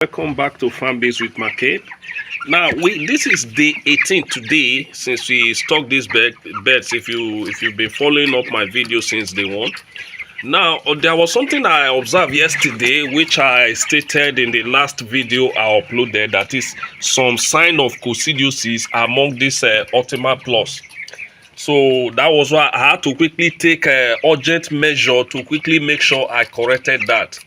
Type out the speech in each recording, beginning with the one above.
Welcome back to Farmbiz with Markay. Now this is day 18 today since we stocked these beds. If you've been following up my video since day one. Now there was something I observed yesterday which I stated in the last video I uploaded, that is some sign of coccidiosis among this Ultima Plus. So that was why I had to quickly take urgent measure to quickly make sure I corrected that.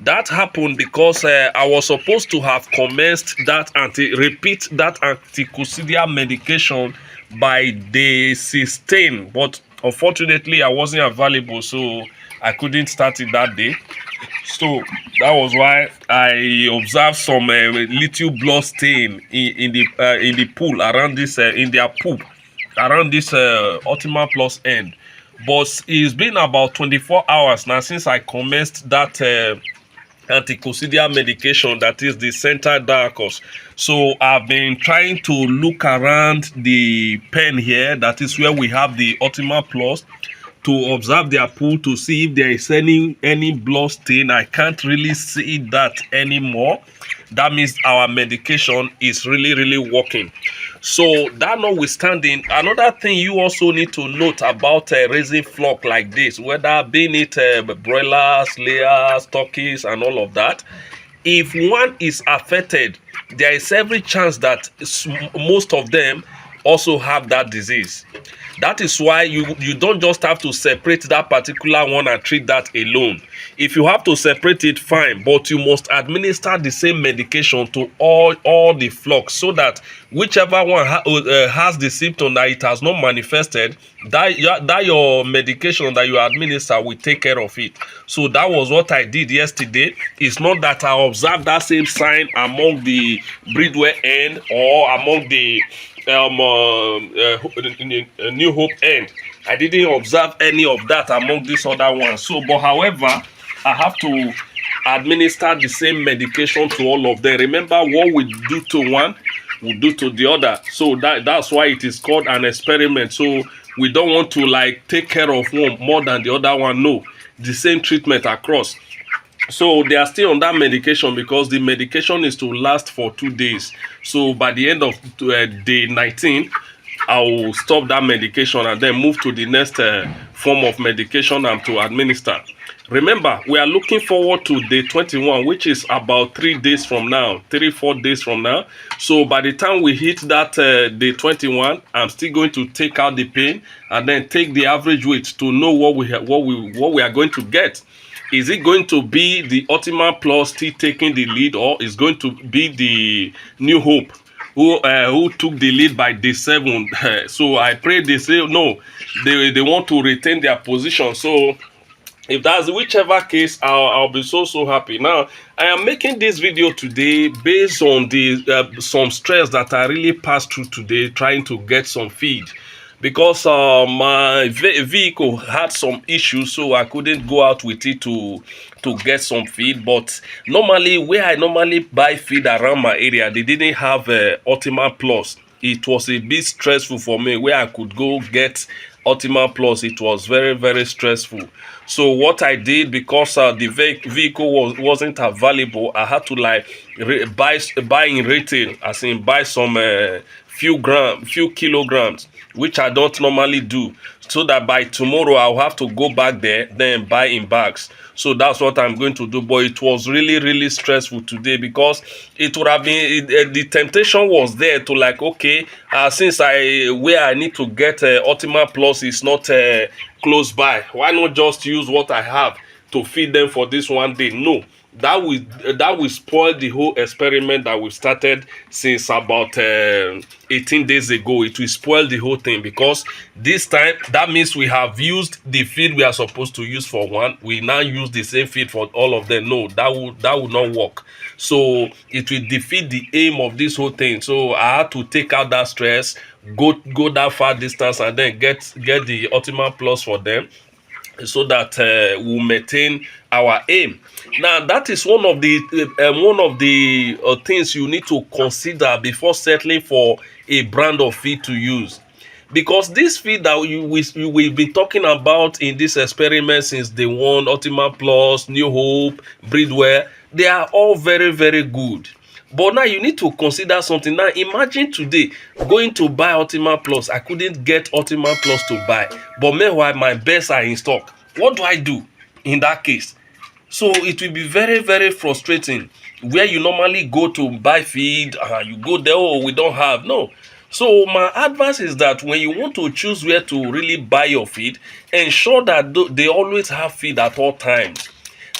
That happened because I was supposed to have commenced that repeat that anti-coccidia medication by day 16, but unfortunately I wasn't available, so I couldn't start it that day. So that was why I observed some little blood stain in the pool around this in their poop around this Ultima Plus end. But it's been about 24 hours now since I commenced that anti-coccidia medication, that is the center darkos. So I've been trying to look around the pen here, that is where we have the Ultima Plus, to observe their pool to see if there is any blood stain. I can't really see that anymore. That means our medication is really working. So that notwithstanding, another thing you also need to note about raising flock like this, whether being it broilers, layers, turkeys and all of that, if one is affected, there is every chance that most of them also have that disease. That is why you don't just have to separate that particular one and treat that alone. If you have to separate it, fine, but you must administer the same medication to all the flocks, so that whichever one has the symptom that it has not manifested, that your medication that you administer will take care of it. So that was what I did yesterday. It's not that I observed that same sign among the Breedwell end or among the New Hope end. I didn't observe any of that among these other ones. So, but however, I have to administer the same medication to all of them. Remember, what we do to one, we do to the other. So that's why it is called an experiment. So we don't want to like take care of one more than the other one. No, the same treatment across. So they are still on that medication because the medication is to last for 2 days. So by the end of day 19, I will stop that medication and then move to the next form of medication I'm to administer. Remember, we are looking forward to day 21, which is about 3 days from now, 3-4 days from now. So by the time we hit that day 21, I'm still going to take out the pain and then take the average weight to know what we are going to get. Is it going to be the Ultima Plus still taking the lead, or is going to be the New Hope who took the lead by day 7? So I pray they say no, they want to retain their position. So if that's whichever case, I'll be so happy. Now I am making this video today based on the some stress that I really passed through today trying to get some feed, because my vehicle had some issues, so I couldn't go out with it to get some feed. But normally, where I normally buy feed around my area, they didn't have Ultima Plus. It was a bit stressful for me where I could go get Ultima Plus. It was very stressful. So what I did, because the vehicle wasn't available, I had to like buy in retail, as in buy some few kilograms, which I don't normally do, so that by tomorrow I'll have to go back there then buy in bags. So that's what I'm going to do. But it was really stressful today, because it would have been the temptation was there to like, okay, since where I need to get Ultima Plus is not close by, why not just use what I have to feed them for this one day? No, that will spoil the whole experiment that we started since about 18 days ago. It will spoil the whole thing, because this time that means we have used the feed we are supposed to use for one, we now use the same feed for all of them. No, that would not work. So it will defeat the aim of this whole thing. So I had to take out that stress, go that far distance, and then get the Ultima Plus for them, so that we'll maintain our aim. Now that is one of the things you need to consider before settling for a brand of feed to use. Because this feed that we've been talking about in this experiment since day one, Ultima Plus, New Hope, Breedwell, They are all very, very good. But now you need to consider something. Now imagine today going to buy Ultima Plus. I couldn't get Ultima Plus to buy. But meanwhile, my best are in stock. What do I do in that case? So it will be very, very frustrating. Where you normally go to buy feed, you go there, oh, we don't have. No. So my advice is that when you want to choose where to really buy your feed, ensure that they always have feed at all times.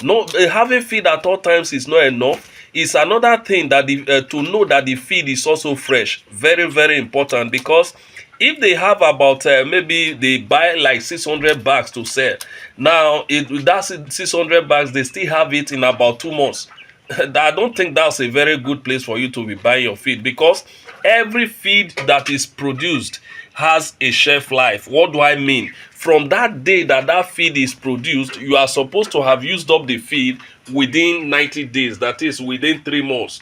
No, having feed at all times is not enough. It's another thing that to know that the feed is also fresh. Very, very important, because if they have about maybe they buy like 600 bags to sell, now that's 600 bags, they still have it in about 2 months. I don't think that's a very good place for you to be buying your feed, because every feed that is produced has a shelf life. What do I mean? From that day that feed is produced, you are supposed to have used up the feed within 90 days, that is within 3 months.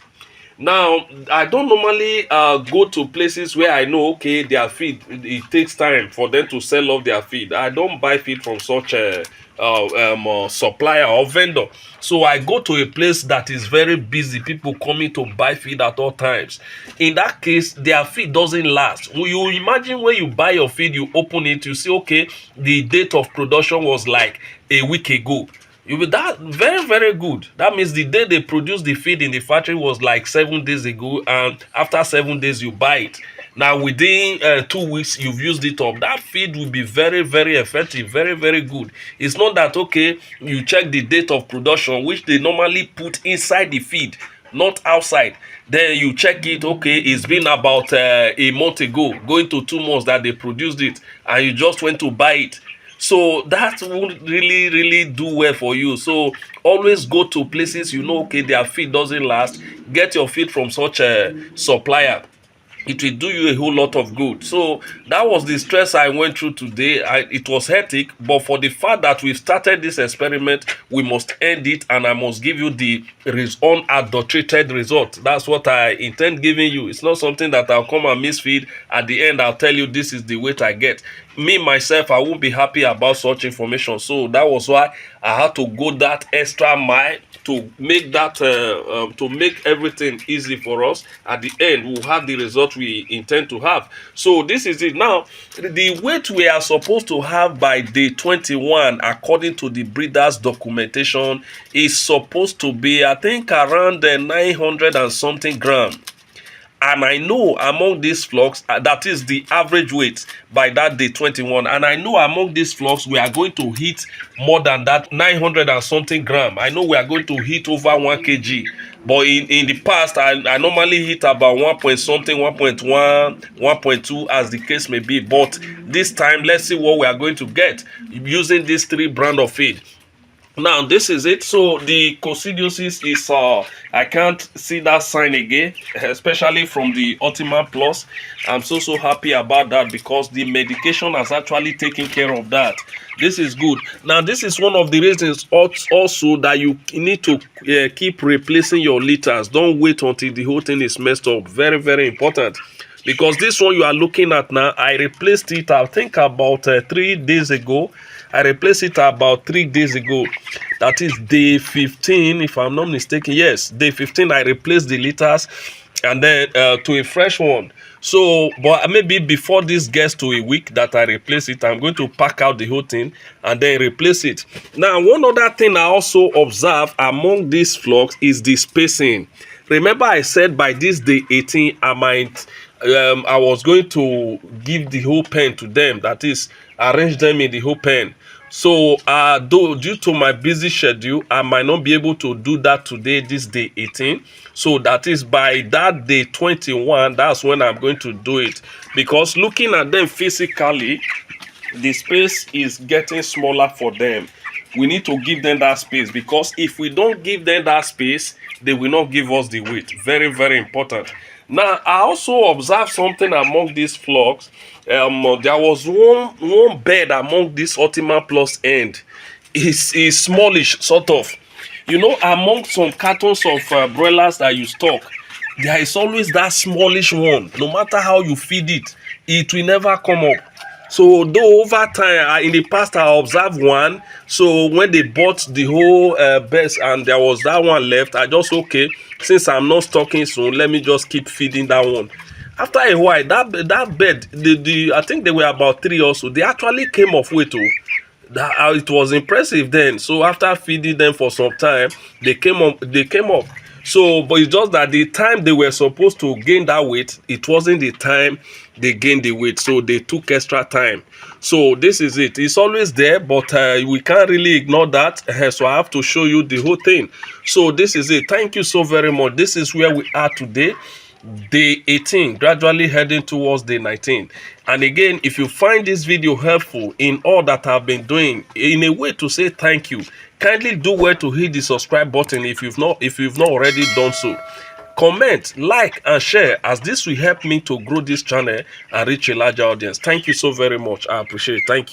Now, I don't normally go to places where I know, okay, their feed, it takes time for them to sell off their feed. I don't buy feed from such a supplier or vendor. So I go to a place that is very busy, people coming to buy feed at all times. In that case, their feed doesn't last. You imagine when you buy your feed, you open it, you see, okay, the date of production was like a week ago. That very, very good. That means the day they produce the feed in the factory was like 7 days ago, and after 7 days you buy it. Now within 2 weeks you've used it up. That feed will be very, very effective, very, very good. It's not that, okay, you check the date of production, which they normally put inside the feed, not outside. Then you check it, okay, it's been about a month ago, going to 2 months that they produced it, and you just went to buy it. So that won't really, really do well for you. So always go to places you know, okay, their feed doesn't last. Get your feed from such a supplier. It will do you a whole lot of good. So that was the stress I went through today. It was hectic, but for the fact that we've started this experiment, we must end it, and I must give you the unadulterated result. That's what I intend giving you. It's not something that I'll come and misfeed. At the end, I'll tell you this is the weight I get. Me, myself, I won't be happy about such information. So that was why I had to go that extra mile to make that to make everything easy for us. At the end, we'll have the result we intend to have. So this is it. Now, the weight we are supposed to have by day 21, according to the breeder's documentation, is supposed to be, I think, around 900 and something gram. And I know among these flocks, that is the average weight by that day 21. And I know among these flocks, we are going to hit more than that 900 and something gram. I know we are going to hit over 1 kg. But in the past, I normally hit about 1 point something, 1.1, 1.2, as the case may be. But this time, let's see what we are going to get using these 3 brand of feed. Now this is it. So the coccidiosis is I can't see that sign again, especially from the Ultima Plus. I'm so happy about that, because the medication has actually taken care of that. This is good. Now this is one of the reasons also that you need to keep replacing your litters. Don't wait until the whole thing is messed up. Very, very important. Because this one you are looking at now, I replaced it, I think, about 3 days ago. I replaced it about 3 days ago. That is day 15, if I'm not mistaken. Yes, day 15, I replaced the litters, and then to a fresh one. So, but maybe before this gets to a week that I replace it, I'm going to pack out the whole thing and then replace it. Now, one other thing I also observe among these flocks is the spacing. Remember, I said by this day 18, I was going to give the whole pen to them, that is, arrange them in the whole pen. So though due to my busy schedule, I might not be able to do that today, this day 18. So that is by that day 21, that's when I'm going to do it. Because looking at them physically, the space is getting smaller for them. We need to give them that space, because if we don't give them that space, they will not give us the weight. Very, very important. Now, I also observed something among these flocks. There was one bed among this Ultima Plus end. It's smallish, sort of. You know, among some cartons of broilers that you stock, there is always that smallish one. No matter how you feed it, it will never come up. So though over time, in the past I observed one. So when they bought the whole best and there was that one left, I just, okay, since I'm not stocking soon, let me just keep feeding that one. After a while, that bed, the I think they were about 3 or so. They actually came off weight too. It was impressive then. So after feeding them for some time, they came up. They came up. So, but it's just that the time they were supposed to gain that weight, it wasn't the time they gained the weight. So they took extra time. So this is it. It's always there, but we can't really ignore that. So I have to show you the whole thing. So this is it. Thank you so very much. This is where we are today. Day 18, gradually heading towards day 19. And again, if you find this video helpful in all that I've been doing, in a way to say thank you, kindly do well to hit the subscribe button if you've not already done so. Comment, like, and share, as this will help me to grow this channel and reach a larger audience. Thank you so very much. I appreciate it. Thank you.